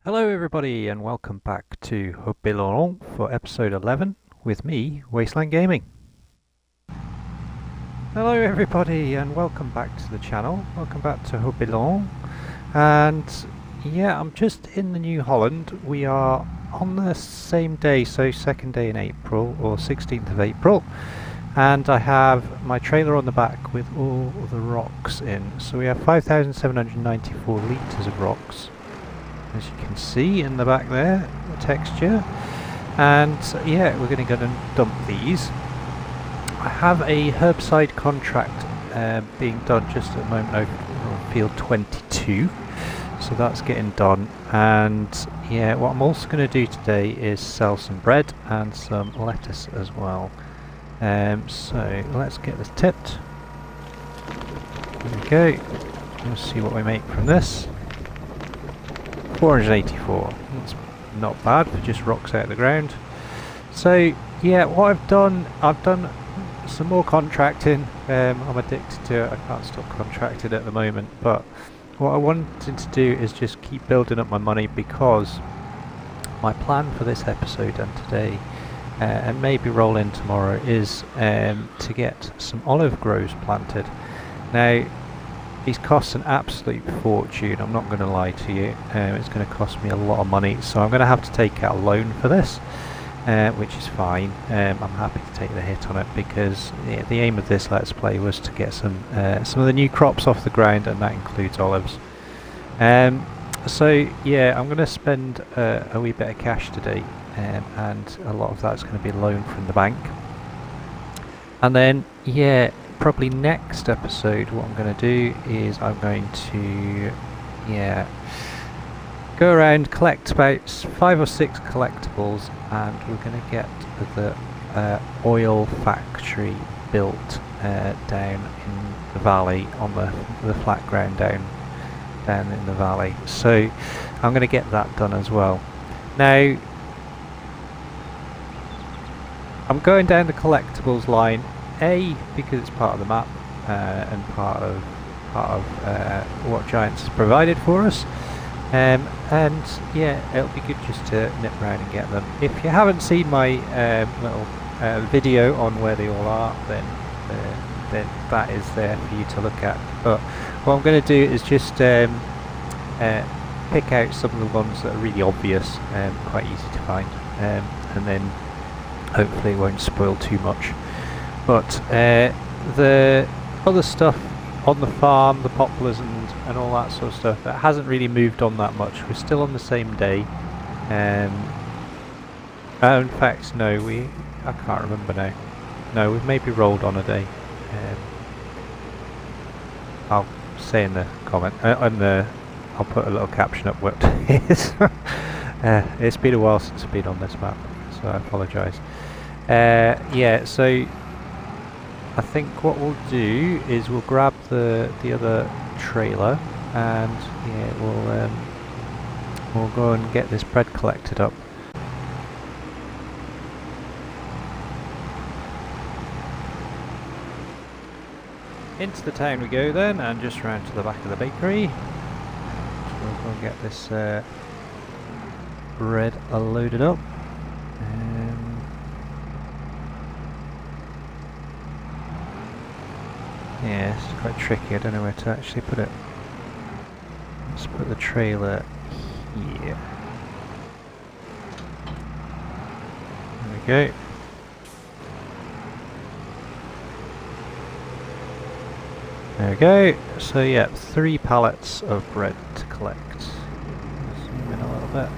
Hello everybody and welcome back to Haut-Beyleron for episode 11 with me, Wasteland Gaming. Hello everybody and welcome back to the channel. Welcome back to Haut-Beyleron. And yeah, I'm just in the New Holland. We are on the same day, so second day in April or 16th of April. And I have my trailer on the back with all the rocks in. So we have 5,794 litres of rocks, as you can see in the back there, the texture. And yeah, we're going to go and dump these. I have a herbicide contract being done just at the moment over field 22, so that's getting done. And yeah, what I'm also going to do today is sell some bread and some lettuce as well. So let's get this tipped. There we go. Let's see what we make from this. 484. That's not bad for just rocks out of the ground. So yeah, what I've done some more contracting. I'm addicted to it. I can't stop contracting at the moment, but what I wanted to do is just keep building up my money, because my plan for this episode and today and maybe roll in tomorrow is to get some olive groves planted. Now these cost an absolute fortune, I'm not going to lie to you. It's going to cost me a lot of money, so I'm going to have to take out a loan for this, which is fine. I'm happy to take the hit on it, because yeah, the aim of this Let's Play was to get some of the new crops off the ground, and that includes olives. So yeah, I'm going to spend a wee bit of cash today, and a lot of that's going to be loaned from the bank. And then yeah, probably next episode what I'm going to do is I'm going to go around, collect about 5 or 6 collectibles, and we're going to get the oil factory built down in the valley, on the flat ground down in the valley. So I'm going to get that done as well. Now I'm going down the collectibles line, because it's part of the map and part of what Giants has provided for us, and yeah, it'll be good just to nip around and get them. If you haven't seen my little video on where they all are, then that is there for you to look at. But what I'm going to do is just pick out some of the ones that are really obvious and quite easy to find, and then hopefully it won't spoil too much. But the other stuff on the farm, the poplars and all that sort of stuff, that hasn't really moved on that much. We're still on the same day. In fact, no, I can't remember now. No, we've maybe rolled on a day. I'll say in the comment, I'll put a little caption up what it is. It's been a while since I've been on this map, so I apologise. Yeah, so I think what we'll do is we'll grab the other trailer, and yeah, we'll go and get this bread collected up. Into the town we go then, and just round to the back of the bakery. So we'll go and get this bread loaded up. Yeah, it's quite tricky, I don't know where to actually put it. Let's put the trailer here. There we go. There we go. So yeah, 3 pallets of bread to collect. Zoom in a little bit.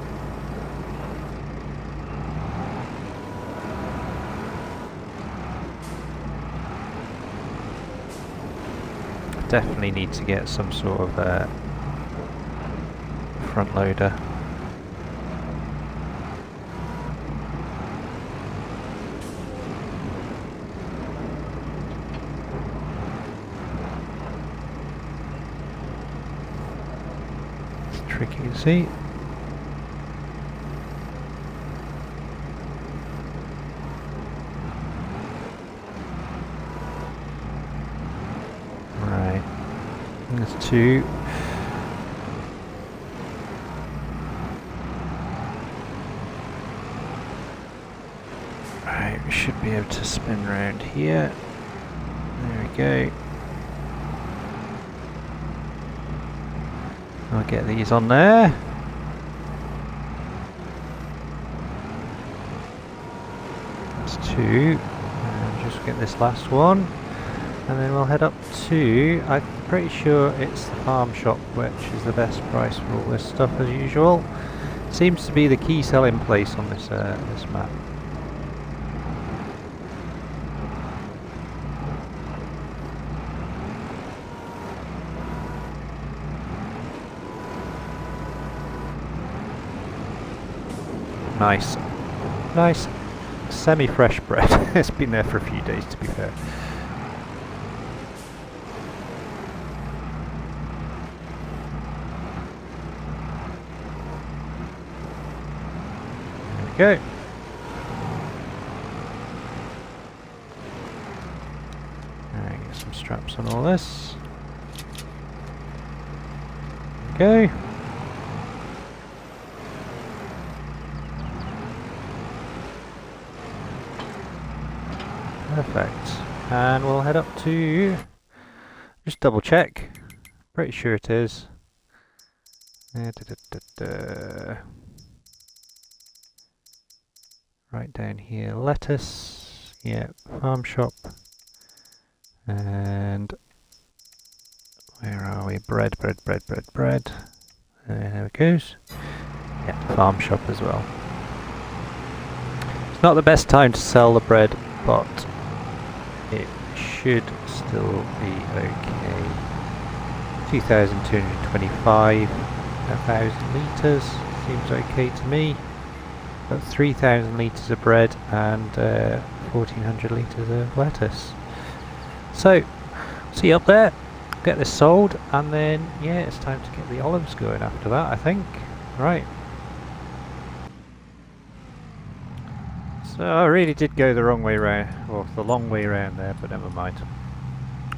Definitely need to get some sort of front loader. It's tricky to see. There's 2. Right, we should be able to spin round here. There we go. I'll get these on there. That's 2. And just get this last one. And then we'll head up to, I'm pretty sure it's the farm shop, which is the best price for all this stuff as usual. Seems to be the key selling place on this this map. Nice. Nice semi-fresh bread. It's been there for a few days, to be fair. There we go. Alright, get some straps on all this. There we go. Perfect. And we'll head up to, just double check, pretty sure it is. Right down here, lettuce, yeah, farm shop, and where are we? Bread. There it goes. Yeah, farm shop as well. It's not the best time to sell the bread, but it should still be okay. 2,225, 1,000 litres, seems okay to me. Got 3,000 litres of bread and 1,400 litres of lettuce. So, see you up there, get this sold, and then, yeah, it's time to get the olives going after that, I think. Right. So I really did go the wrong way round, or the long way round there, but never mind.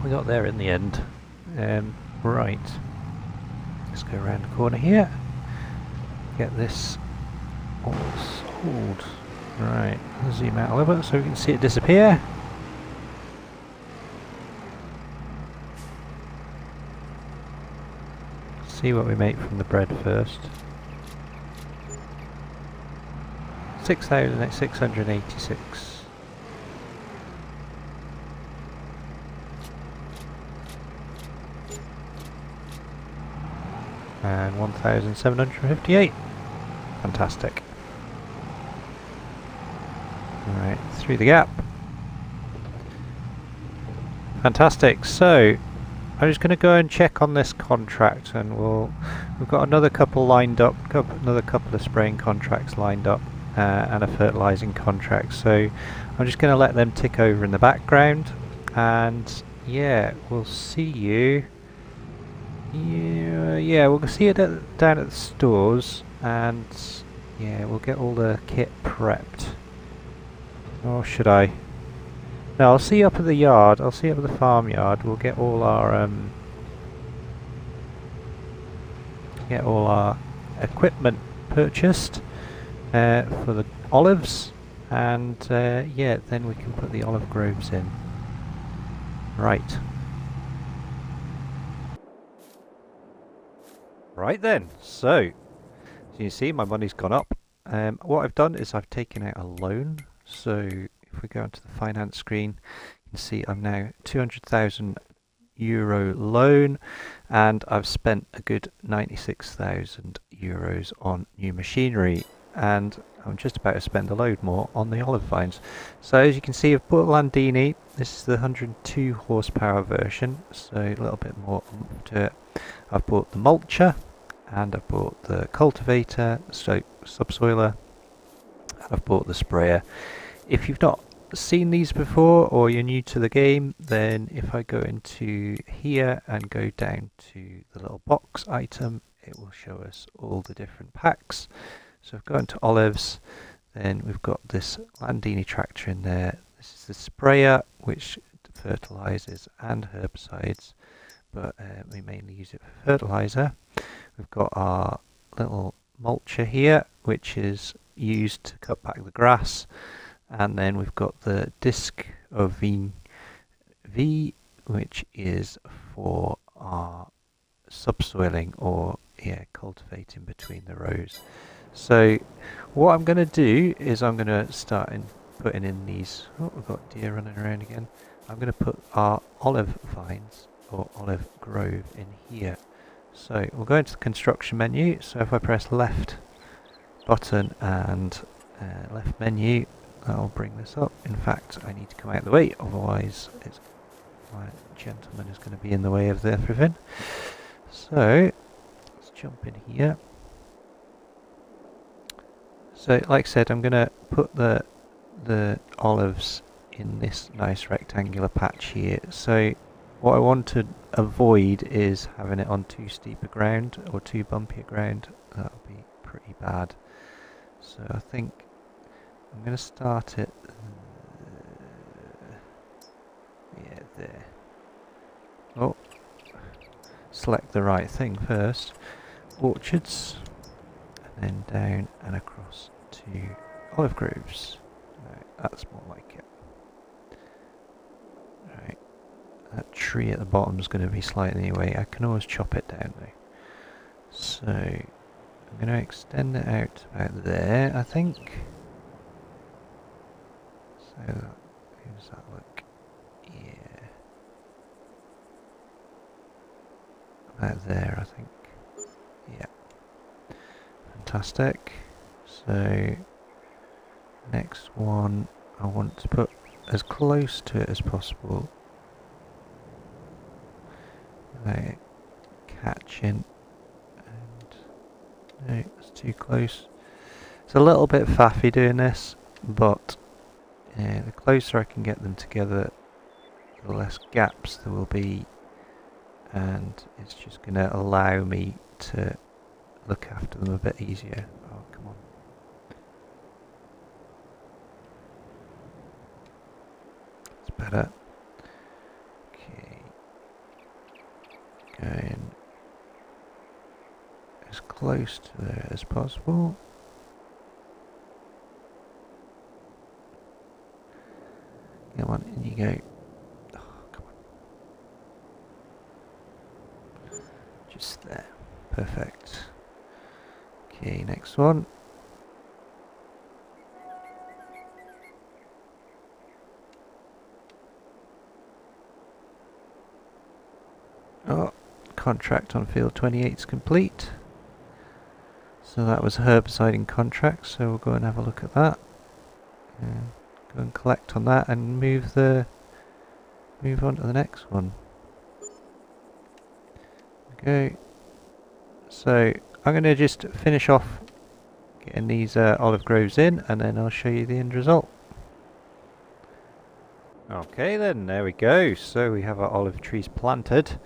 We got there in the end. Right. Let's go around the corner here. Get this all sold. Right, I'll zoom out a little bit so we can see it disappear. See what we make from the bread first. 6,686. And 1,758. Fantastic. Alright, through the gap. Fantastic. So, I'm just going to go and check on this contract, and we've got another couple lined up, another couple of spraying contracts lined up. And a fertilising contract, so I'm just going to let them tick over in the background, and yeah, we'll see you. Yeah, we'll see you down at the stores, and yeah, we'll get all the kit prepped. Or should I? No, I'll see you up at the yard. I'll see you up at the farmyard. We'll get all our equipment purchased. For the olives, and yeah, then we can put the olive groves in. Right. Right then, so as you can see, my money's gone up. What I've done is I've taken out a loan, so if we go onto the finance screen, you can see I'm now €200,000 loan, and I've spent a good €96,000 on new machinery. And I'm just about to spend a load more on the olive vines. So as you can see, I've bought Landini. This is the 102 horsepower version, so a little bit more to it. I've bought the mulcher, and I've bought the cultivator, so subsoiler, and I've bought the sprayer. If you've not seen these before, or you're new to the game, then if I go into here and go down to the little box item, it will show us all the different packs. So I've gone to olives, then we've got this Landini tractor in there. This is the sprayer, which fertilizes and herbicides, but we mainly use it for fertilizer. We've got our little mulcher here, which is used to cut back the grass, and then we've got the disc of V, which is for our subsoiling, or cultivating between the rows. So what I'm going to do is I'm going to start putting in these. Oh, we've got deer running around again. I'm going to put our olive vines or olive grove in here. So we'll go into the construction menu. So if I press left button and left menu, that'll bring this up. In fact, I need to come out of the way, otherwise my gentleman is going to be in the way of everything. So let's jump in here. So like I said, I'm going to put the olives in this nice rectangular patch here. So what I want to avoid is having it on too steep a ground or too bumpy a ground. That'll be pretty bad. So I think I'm going to start it there. Oh, select the right thing first. Orchards, and then down and across to olive groves. Right, that's more like it. Right, that tree at the bottom is going to be slightly away. I can always chop it down though. So I'm going to extend it out to about there, I think. So how does that look? Yeah, about there, I think. Yeah. Fantastic. So next one, I want to put as close to it as possible without catching. And no, it's too close. It's a little bit faffy doing this, but the closer I can get them together, the less gaps there will be, and it's just going to allow me to look after them a bit easier. Oh, come on. That's better. Okay. Going as close to there as possible. Come on, in you go. Oh, come on. Just there. Perfect. Okay, next one. Oh, contract on field 28 is complete. So that was herbiciding contract, so we'll go and have a look at that. Go and collect on that and move on to the next one. Okay. So I'm going to just finish off getting these olive groves in, and then I'll show you the end result. Okay then, there we go. So we have our olive trees planted.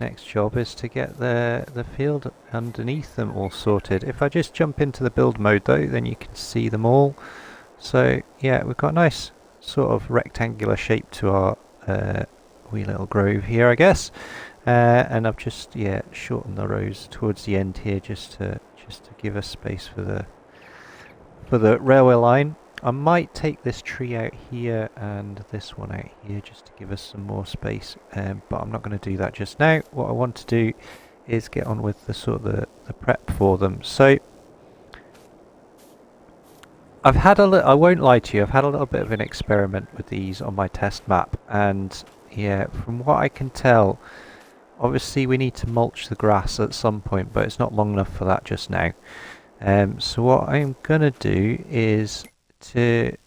Next job is to get the field underneath them all sorted. If I just jump into the build mode though, then you can see them all. So yeah, we've got a nice sort of rectangular shape to our wee little grove here, I guess. And I've just shortened the rows towards the end here just to give us space for the railway line. I might take this tree out here and this one out here just to give us some more space, but I'm not going to do that just now. What I want to do is get on with the prep for them. So I've had I won't lie to you, I've had a little bit of an experiment with these on my test map, and yeah, from what I can tell, obviously we need to mulch the grass at some point, but it's not long enough for that just now. So what I'm going to do is if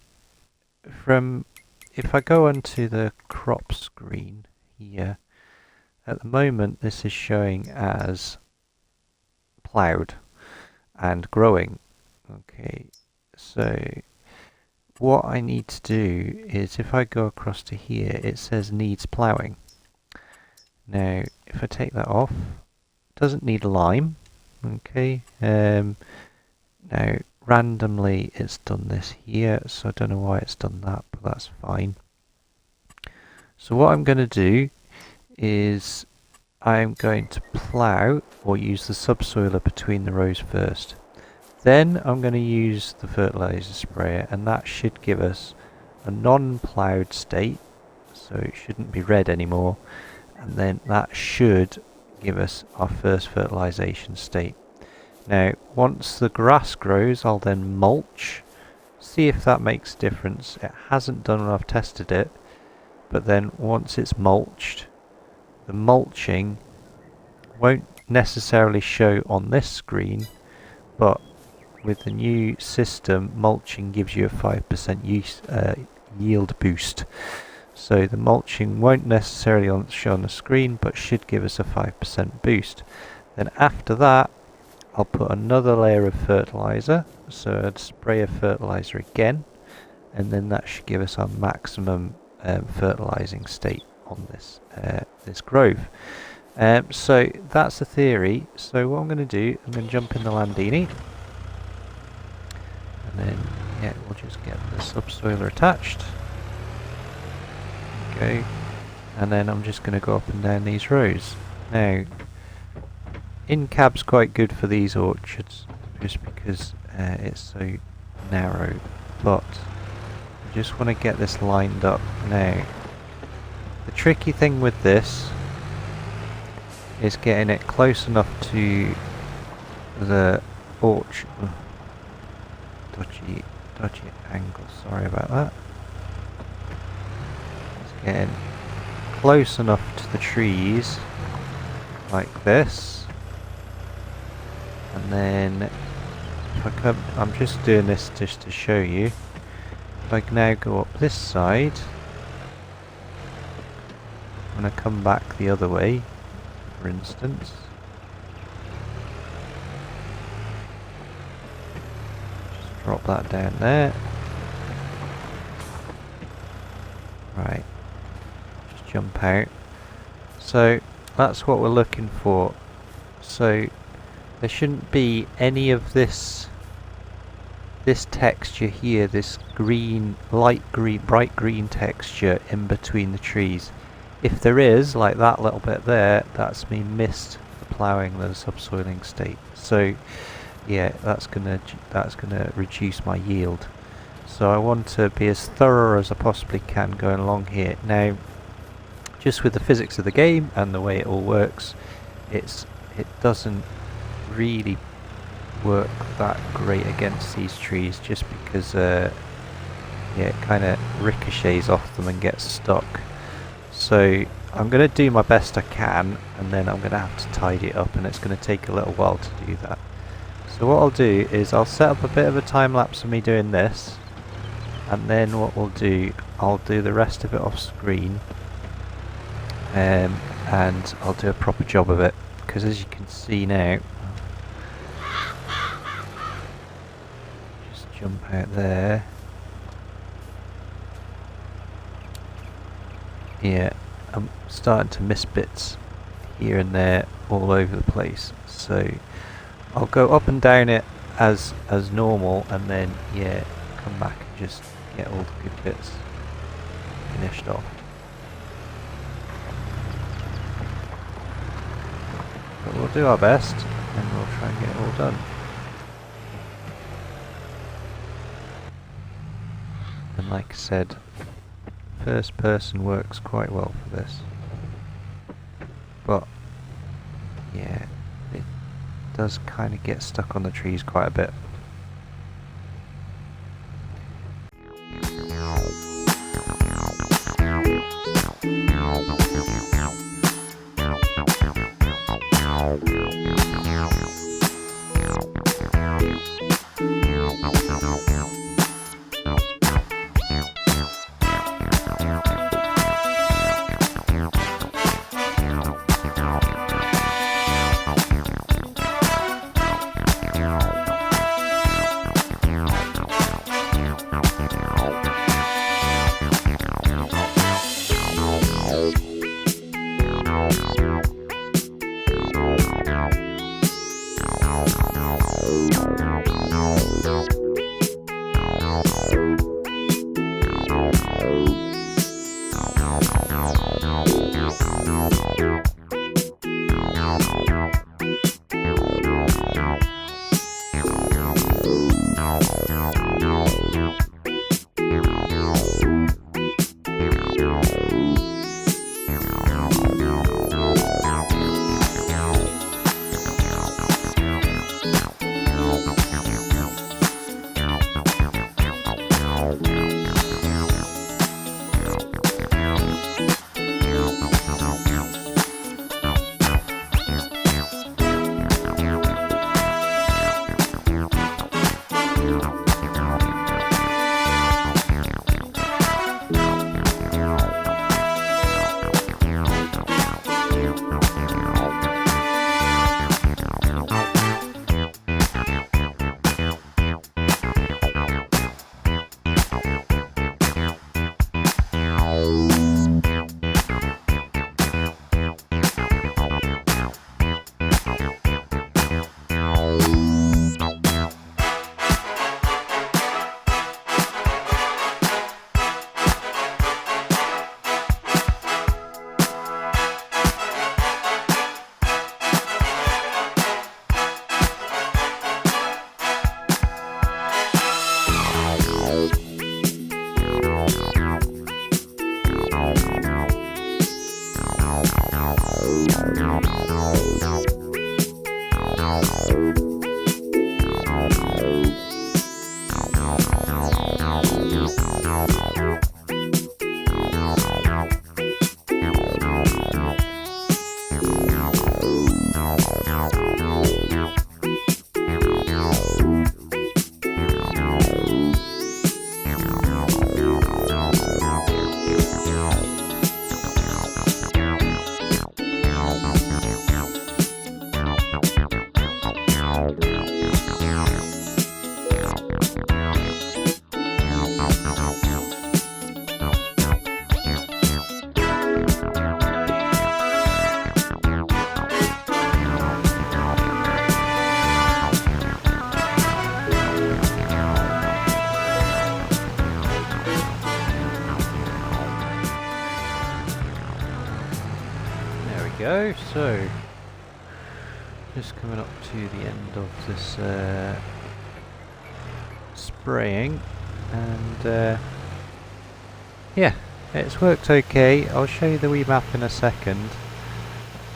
I go onto the crop screen here, at the moment this is showing as ploughed and growing. Okay, so what I need to do is if I go across to here, it says needs ploughing. Now if I take that off, it doesn't need lime. Okay, now randomly it's done this here, so I don't know why it's done that, but that's fine. So what I'm going to do is I'm going to plough or use the subsoiler between the rows first. Then I'm going to use the fertilizer sprayer, and that should give us a non-ploughed state, so it shouldn't be red anymore, and then that should give us our first fertilization state. Now once the grass grows, I'll then mulch, see if that makes a difference. It hasn't done when I've tested it, but then once it's mulched, the mulching won't necessarily show on this screen, but with the new system, mulching gives you a 5% yield boost. So the mulching won't necessarily show on the screen, but should give us a 5% boost. Then after that, I'll put another layer of fertilizer, so I'd spray a fertilizer again, and then that should give us our maximum fertilizing state on this this grove. So that's the theory. So what I'm going to do, I'm going to jump in the Landini, and then yeah, we'll just get the subsoiler attached. Okay, and then I'm just going to go up and down these rows. Now, in-cab's quite good for these orchards, just because it's so narrow, but I just want to get this lined up. Now, the tricky thing with this is getting it close enough to the orchard. Dodgy angle, sorry about that. It's getting close enough to the trees, like this. And then, if I come, I'm just doing this just to show you. If I can now go up this side, I'm going to come back the other way, for instance. Just drop that down there. Right, just jump out. So that's what we're looking for. So there shouldn't be any of this texture here, this green, light green, bright green texture in between the trees. If there is, like that little bit there, that's me missed the ploughing, the subsoiling state. So yeah, that's gonna reduce my yield. So I want to be as thorough as I possibly can going along here. Now, just with the physics of the game and the way it all works, it doesn't really work that great against these trees, just because yeah, it kind of ricochets off them and gets stuck. So I'm going to do my best I can, and then I'm going to have to tidy it up, and it's going to take a little while to do that. So what I'll do is I'll set up a bit of a time lapse of me doing this, and then what we'll do, I'll do the rest of it off screen, and I'll do a proper job of it, because as you can see now, just jump out there. Yeah, I'm starting to miss bits here and there all over the place, so I'll go up and down it as normal, and then yeah, come back and just get all the good bits finished off. But we'll do our best, and we'll try and get it all done. And like I said, first person works quite well for this, but yeah, it does kind of get stuck on the trees quite a bit. Go. So, just coming up to the end of this spraying, and yeah, it's worked okay. I'll show you the wee map in a second.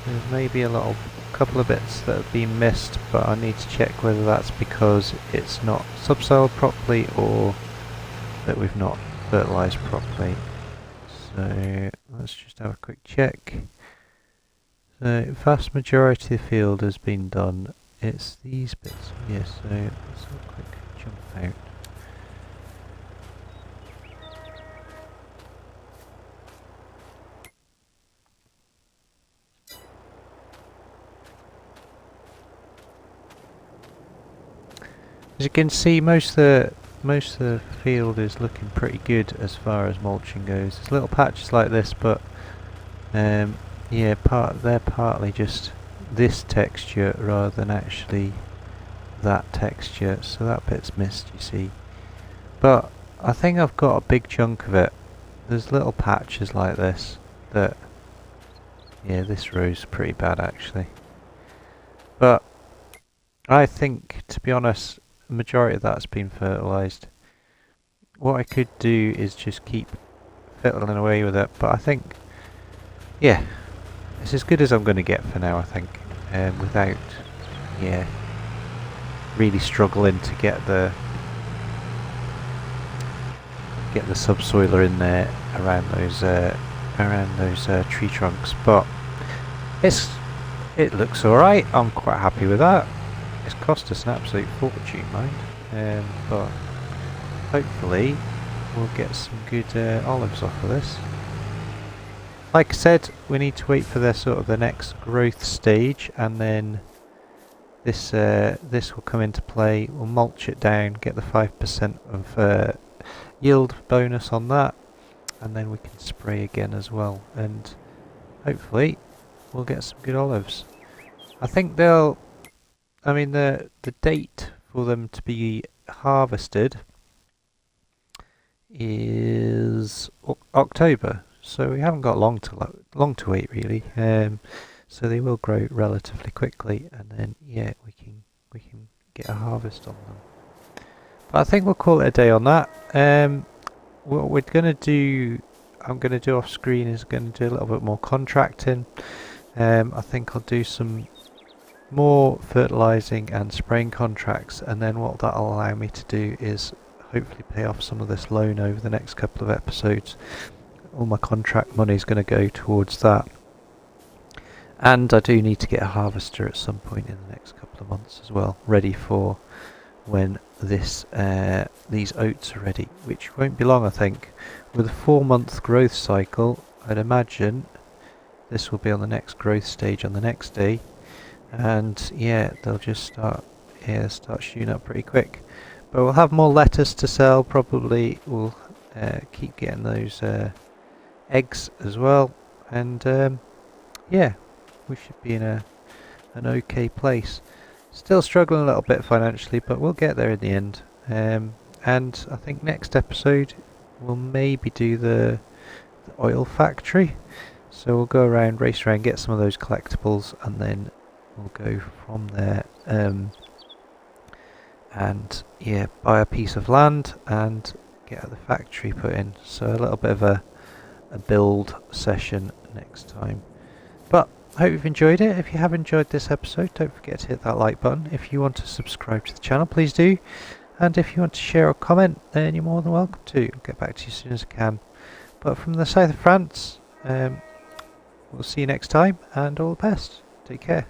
There's maybe a couple of bits that have been missed, but I need to check whether that's because it's not subsoiled properly or that we've not fertilised properly. So let's just have a quick check. The vast majority of the field has been done. It's these bits. Yes, so let's have a quick jump out. As you can see, most of the field is looking pretty good as far as mulching goes. There's little patches like this, but yeah, they're partly just this texture rather than actually that texture, so that bit's missed, you see. But I think I've got a big chunk of it. There's little patches like this that, yeah, this row's pretty bad actually. But I think, to be honest, the majority of that's been fertilised. What I could do is just keep fiddling away with it, but I think, yeah, it's as good as I'm going to get for now, I think, without, yeah, really struggling to get the subsoiler in there around those tree trunks. But it looks all right. I'm quite happy with that. It's cost us an absolute fortune, mind, but hopefully we'll get some good olives off of this. Like I said, we need to wait for the next growth stage, and then this will come into play. We'll mulch it down, get the 5% of yield bonus on that, and then we can spray again as well, and hopefully we'll get some good olives. I think the date for them to be harvested is October. So we haven't got long to wait really. So they will grow relatively quickly, and then yeah, we can get a harvest on them. But I think we'll call it a day on that. What we're gonna do, I'm gonna do off screen, is gonna do a little bit more contracting. I think I'll do some more fertilising and spraying contracts, and then what that'll allow me to do is hopefully pay off some of this loan over the next couple of episodes. All my contract money is going to go towards that, and I do need to get a harvester at some point in the next couple of months as well, ready for when these oats are ready, which won't be long. I think with a 4-month growth cycle, I'd imagine this will be on the next growth stage on the next day, and yeah, they'll just start shooting up pretty quick. But we'll have more lettuce to sell. Probably we'll keep getting those eggs as well, and yeah, we should be in an okay place. Still struggling a little bit financially, but we'll get there in the end. And I think next episode we'll maybe do the oil factory, so we'll go around, race around, get some of those collectibles, and then we'll go from there. And yeah, buy a piece of land and get the factory put in. So a little bit of a build session next time. But I hope you've enjoyed it. If you have enjoyed this episode, don't forget to hit that like button. If you want to subscribe to the channel, please do. And if you want to share or comment, then you're more than welcome to. I'll get back to you as soon as I can. But from the south of France, we'll see you next time, and all the best. Take care.